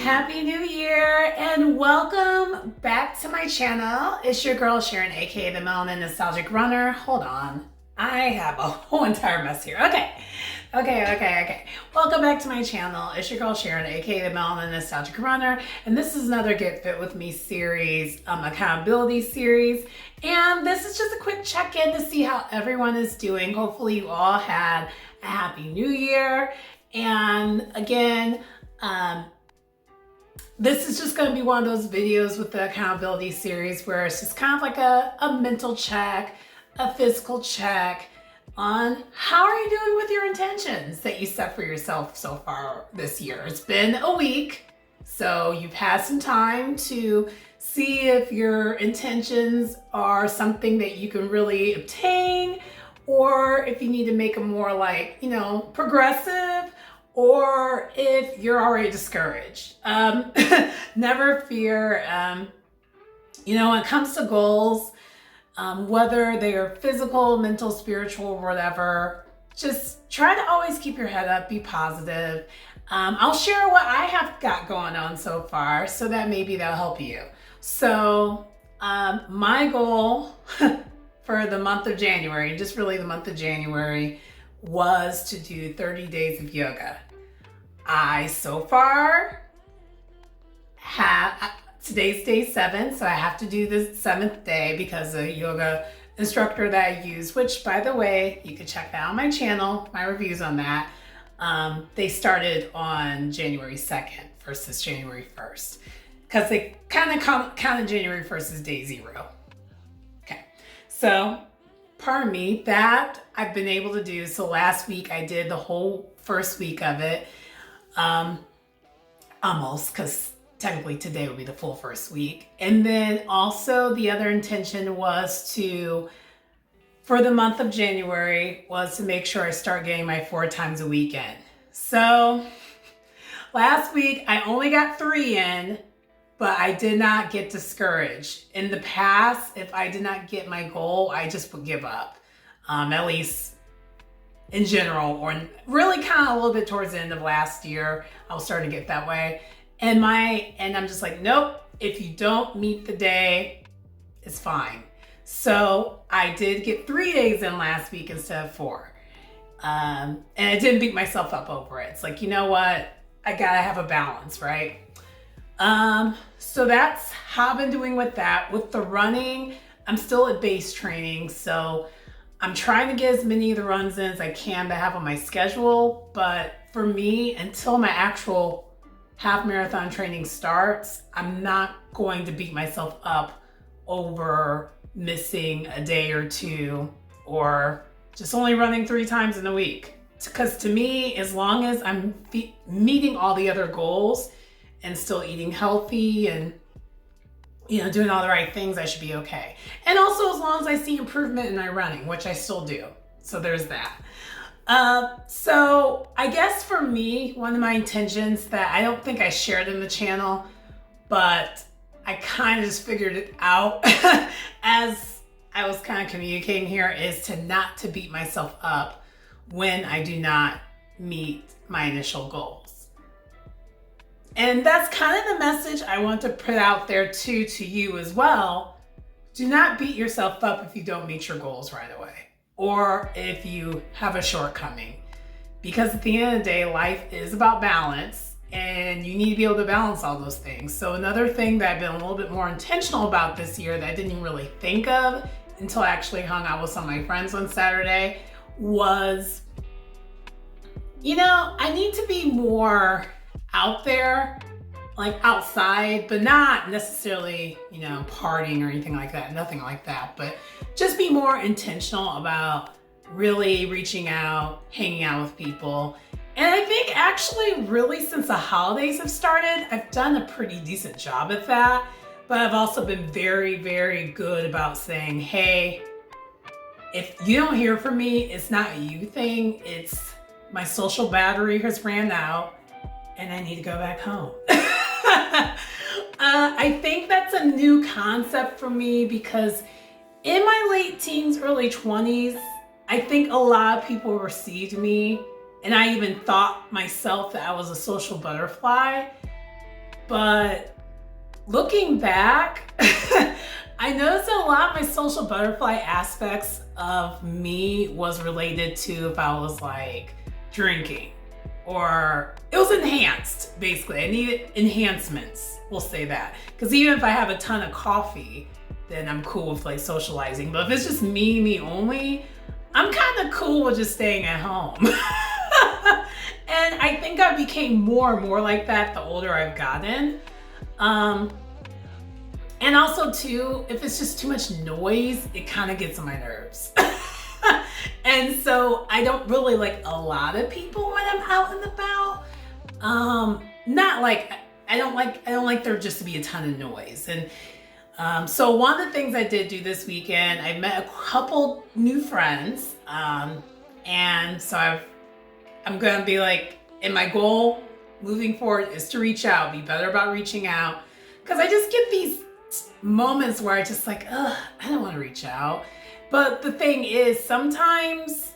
Happy New Year and welcome back to my channel. It's your girl Sharon, aka the Melanin Nostalgic Runner. Hold on, I have a whole entire mess here. Okay. Welcome back to my channel. It's your girl Sharon, aka the Melanin Nostalgic Runner, and this is another Get Fit With Me series, accountability series. And this is just a quick check-in to see how everyone is doing. Hopefully you all had a happy new year. And again, this is just going to be one of those videos with the accountability series where it's just kind of like a mental check, a physical check on how are you doing with your intentions that you set for yourself so far this year. It's been a week, so you've had some time to see if your intentions are something that you can really obtain, or if you need to make them more like, progressive, or if you're already discouraged. Never fear. When it comes to goals, whether they are physical, mental, spiritual, whatever, just try to always keep your head up, be positive. I'll share what I have got going on so far, so that maybe that'll help you. So my goal for the month of January, just really the month of January, was to do 30 days of yoga. I so far have, today's day 7, so I have to do the 7th day because the yoga instructor that I use, which by the way, you can check that on my channel, my reviews on that. They started on January 2nd versus January 1st because they kind of counted January 1st as day 0. Okay, so pardon me, that I've been able to do. So last week I did the whole first week of it, almost, because technically today would be the full first week. And then also the other intention was for the month of January, was to make sure I start getting my 4 times a week in. So last week I only got 3 in, but I did not get discouraged. In the past, if I did not get my goal, I just would give up, at least in general, or really kind of a little bit towards the end of last year, I was starting to get that way. And I'm just like, nope, if you don't meet the day, it's fine. So I did get 3 days in last week instead of 4. And I didn't beat myself up over it. It's like, you know what? I gotta have a balance, right? So that's how I've been doing with that. With the running, I'm still at base training, so I'm trying to get as many of the runs in as I can to have on my schedule. But for me, until my actual half marathon training starts, I'm not going to beat myself up over missing a day or 2 or just only running 3 times in a week. Because to me, as long as I'm meeting all the other goals and still eating healthy and doing all the right things, I should be okay. And also as long as I see improvement in my running, which I still do. So there's that. So I guess for me, one of my intentions that I don't think I shared in the channel, but I kind of just figured it out as I was kind of communicating here, is not to beat myself up when I do not meet my initial goals. And that's kind of the message I want to put out there too, to you as well. Do not beat yourself up if you don't meet your goals right away, or if you have a shortcoming. Because at the end of the day, life is about balance, and you need to be able to balance all those things. So another thing that I've been a little bit more intentional about this year that I didn't even really think of until I actually hung out with some of my friends on Saturday was, I need to be more out there, like outside, but not necessarily, partying or anything like that, nothing like that, but just be more intentional about really reaching out, hanging out with people. And I think actually really since the holidays have started, I've done a pretty decent job at that, but I've also been very, very good about saying, hey, if you don't hear from me, it's not a you thing, it's my social battery has ran out and I need to go back home. I think that's a new concept for me because in my late teens, early 20s, I think a lot of people received me, and I even thought myself that I was a social butterfly. But looking back, I noticed that a lot of my social butterfly aspects of me was related to if I was like drinking, or it was enhanced, basically. I needed enhancements, we'll say that. Because even if I have a ton of coffee, then I'm cool with like socializing. But if it's just me only, I'm kind of cool with just staying at home. And I think I became more and more like that the older I've gotten. And also too, if it's just too much noise, it kind of gets on my nerves. And so I don't really like a lot of people when I'm out and about. Not like, I don't like there just to be a ton of noise. And so one of the things I did do this weekend, I met a couple new friends. And so I'm going to be like, and my goal moving forward is to reach out, be better about reaching out. Because I just get these moments where I just like, I don't want to reach out. But the thing is, sometimes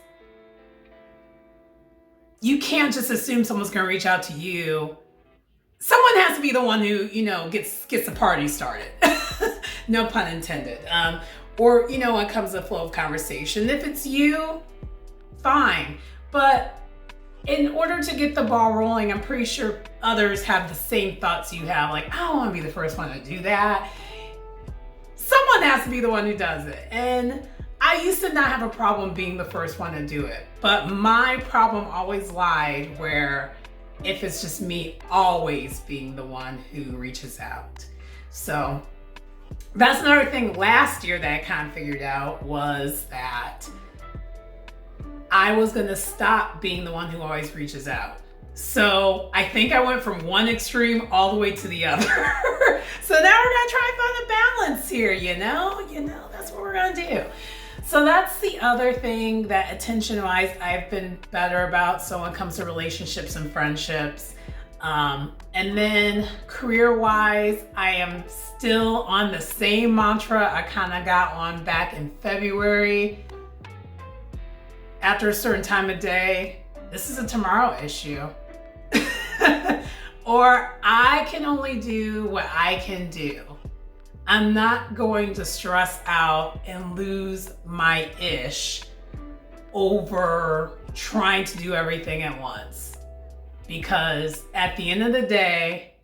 you can't just assume someone's going to reach out to you. Someone has to be the one who, gets the party started. No pun intended. Or, when comes the flow of conversation. If it's you, fine. But in order to get the ball rolling, I'm pretty sure others have the same thoughts you have. Like, I don't want to be the first one to do that. Someone has to be the one who does it. And I used to not have a problem being the first one to do it. But my problem always lied where if it's just me always being the one who reaches out. So that's another thing last year that I kind of figured out was that I was going to stop being the one who always reaches out. So I think I went from one extreme all the way to the other. So now we're going to try and find a balance here, that's what we're going to do. So that's the other thing that attention-wise I've been better about. So when it comes to relationships and friendships. And then career-wise, I am still on the same mantra I kind of got on back in February. After a certain time of day, this is a tomorrow issue. Or I can only do what I can do. I'm not going to stress out and lose my ish over trying to do everything at once. Because at the end of the day,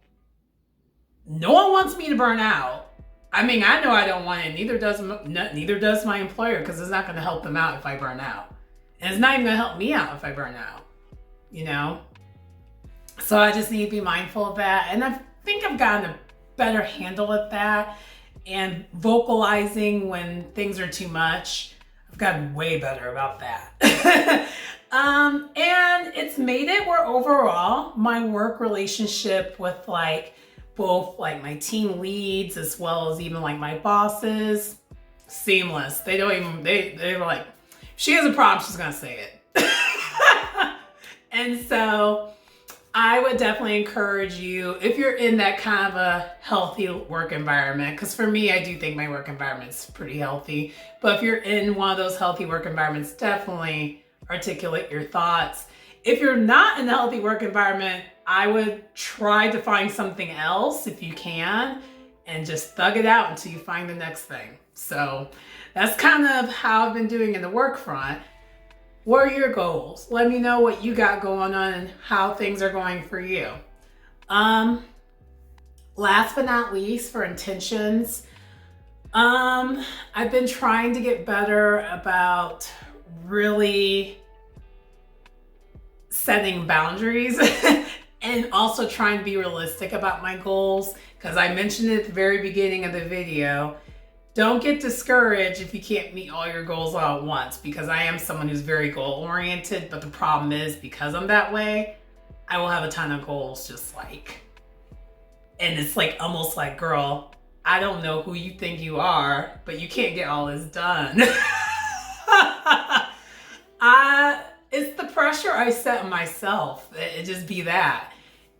no one wants me to burn out. I mean, I know I don't want it. Neither does my employer, because it's not going to help them out if I burn out. And it's not even going to help me out if I burn out, So I just need to be mindful of that. And I think I've gotten a better handle at that. And vocalizing when things are too much, I've gotten way better about that. And it's made it where overall my work relationship with both my team leads as well as even my bosses, seamless. They were like, if she has a problem, she's gonna say it. And so I would definitely encourage you, if you're in that kind of a healthy work environment, because for me, I do think my work environment is pretty healthy. But if you're in one of those healthy work environments, definitely articulate your thoughts. If you're not in a healthy work environment, I would try to find something else if you can, and just thug it out until you find the next thing. So that's kind of how I've been doing in the work front. What are your goals? Let me know what you got going on and how things are going for you. Last but not least, for intentions, I've been trying to get better about really setting boundaries and also trying to be realistic about my goals. Because I mentioned it at the very beginning of the video, don't get discouraged if you can't meet all your goals all at once, because I am someone who's very goal oriented. But the problem is, because I'm that way, I will have a ton of goals and it's almost like, girl, I don't know who you think you are, but you can't get all this done. It's the pressure I set on myself. It just be that.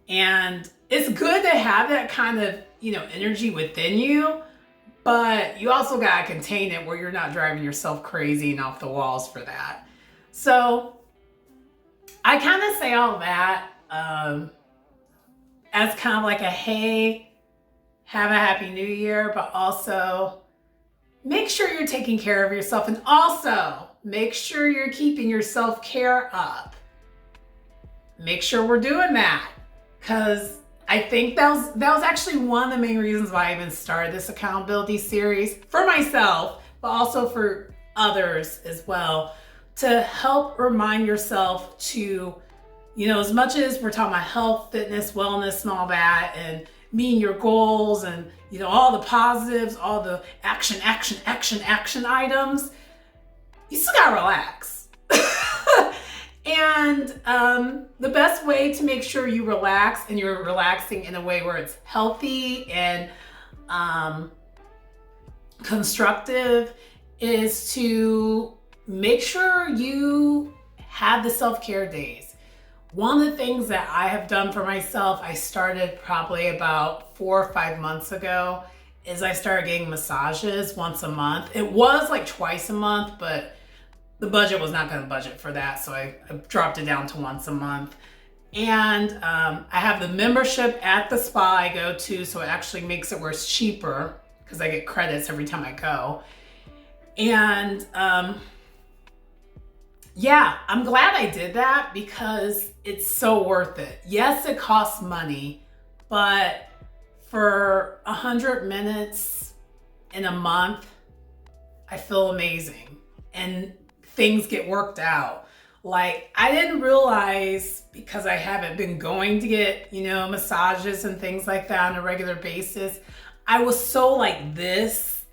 And it's good to have that kind of, energy within you, but you also gotta contain it where you're not driving yourself crazy and off the walls for that. So I kind of say all that as kind of like a, hey, have a happy new year, but also make sure you're taking care of yourself, and also make sure you're keeping your self-care up. Make sure we're doing that, because I think that was actually one of the main reasons why I even started this accountability series for myself, but also for others as well, to help remind yourself to, as much as we're talking about health, fitness, wellness, and all that, and meeting your goals and, all the positives, all the action items, you still gotta relax. And the best way to make sure you relax and you're relaxing in a way where it's healthy and constructive is to make sure you have the self-care days. One of the things that I have done for myself, I started probably about 4 or 5 months ago, is I started getting massages once a month. It was like twice a month, but the budget was not going to budget for that, so I dropped it down to once a month. And I have the membership at the spa I go to, so it actually makes it where it's cheaper because I get credits every time I go. And yeah, I'm glad I did that because it's so worth it. Yes, it costs money, but for 100 minutes in a month, I feel amazing and things get worked out. Like, I didn't realize, because I haven't been going to get, massages and things like that on a regular basis, I was so like this.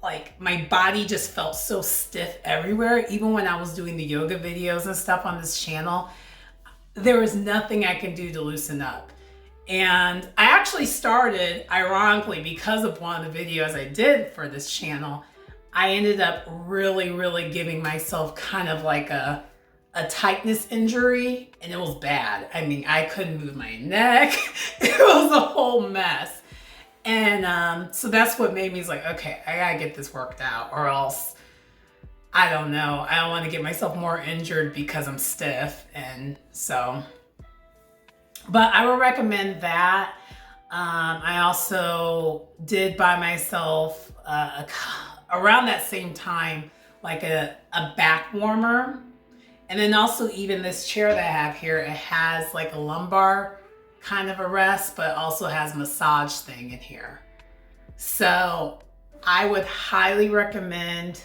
Like, my body just felt so stiff everywhere. Even when I was doing the yoga videos and stuff on this channel, there was nothing I can do to loosen up. And I actually started, ironically, because of one of the videos I did for this channel, I ended up really, really giving myself kind of like a tightness injury, and it was bad. I mean, I couldn't move my neck. It was a whole mess. And so that's what made me like, okay, I gotta get this worked out, or else, I don't know, I don't want to get myself more injured because I'm stiff. And so, but I would recommend that. I also did buy myself around that same time, like a back warmer. And then also even this chair that I have here, it has like a lumbar kind of a rest, but also has a massage thing in here. So I would highly recommend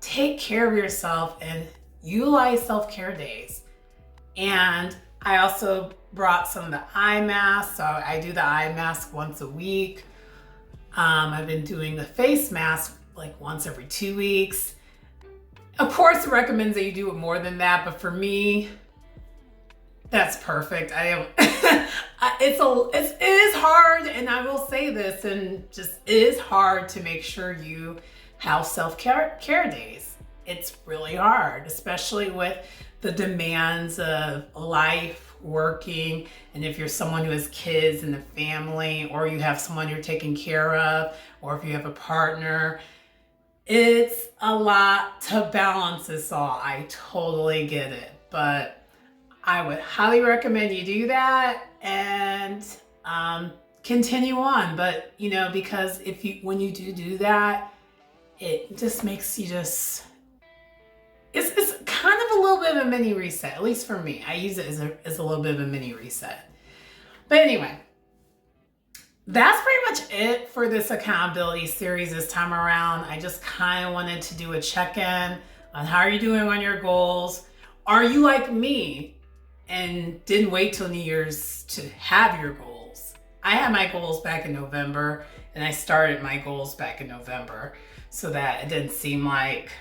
take care of yourself and utilize self-care days. And I also brought some of the eye masks. So I do the eye mask once a week. I've been doing the face mask like once every 2 weeks. Of course, it recommends that you do it more than that, but for me, that's perfect. It is hard, and I will say this, and just it is hard to make sure you have self-care days. It's really hard, especially with the demands of life, working, and if you're someone who has kids in the family, or you have someone you're taking care of, or if you have a partner, it's a lot to balance this all. I totally get it, but I would highly recommend you do that and continue on. But because when you do that, it just makes you it's kind of a little bit of a mini reset. At least for me, I use it as a little bit of a mini reset. But anyway, that's pretty much it for this accountability series this time around. I just kind of wanted to do a check-in on how are you doing on your goals. Are you like me and didn't wait till New Year's to have your goals? I had my goals back in November, and I started my goals back in November so that it didn't seem like,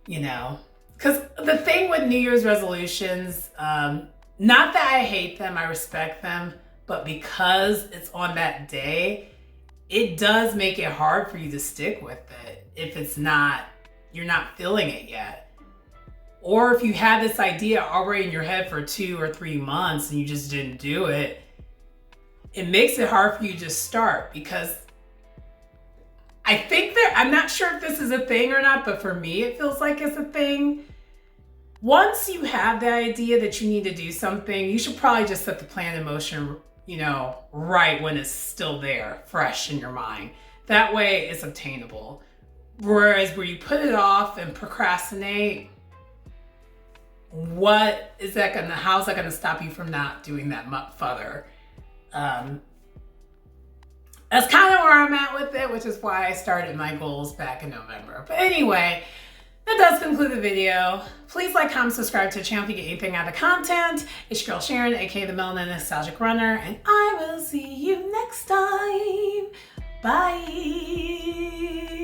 because the thing with New Year's resolutions, not that I hate them, I respect them, but because it's on that day, it does make it hard for you to stick with it if you're not feeling it yet. Or if you had this idea already in your head for 2 or 3 months and you just didn't do it, it makes it hard for you to start. Because I think I'm not sure if this is a thing or not, but for me, it feels like it's a thing. once you have the idea that you need to do something, you should probably just set the plan in motion, right when it's still there, fresh in your mind. That way it's obtainable. Whereas where you put it off and procrastinate, how's that gonna stop you from not doing that much further? That's kind of where I'm at with it, which is why I started my goals back in November. But anyway, that does conclude the video. Please like, comment, subscribe to the channel if you get anything out of the content. It's your girl Sharon, aka the Melanin Nostalgic Runner, and I will see you next time. Bye.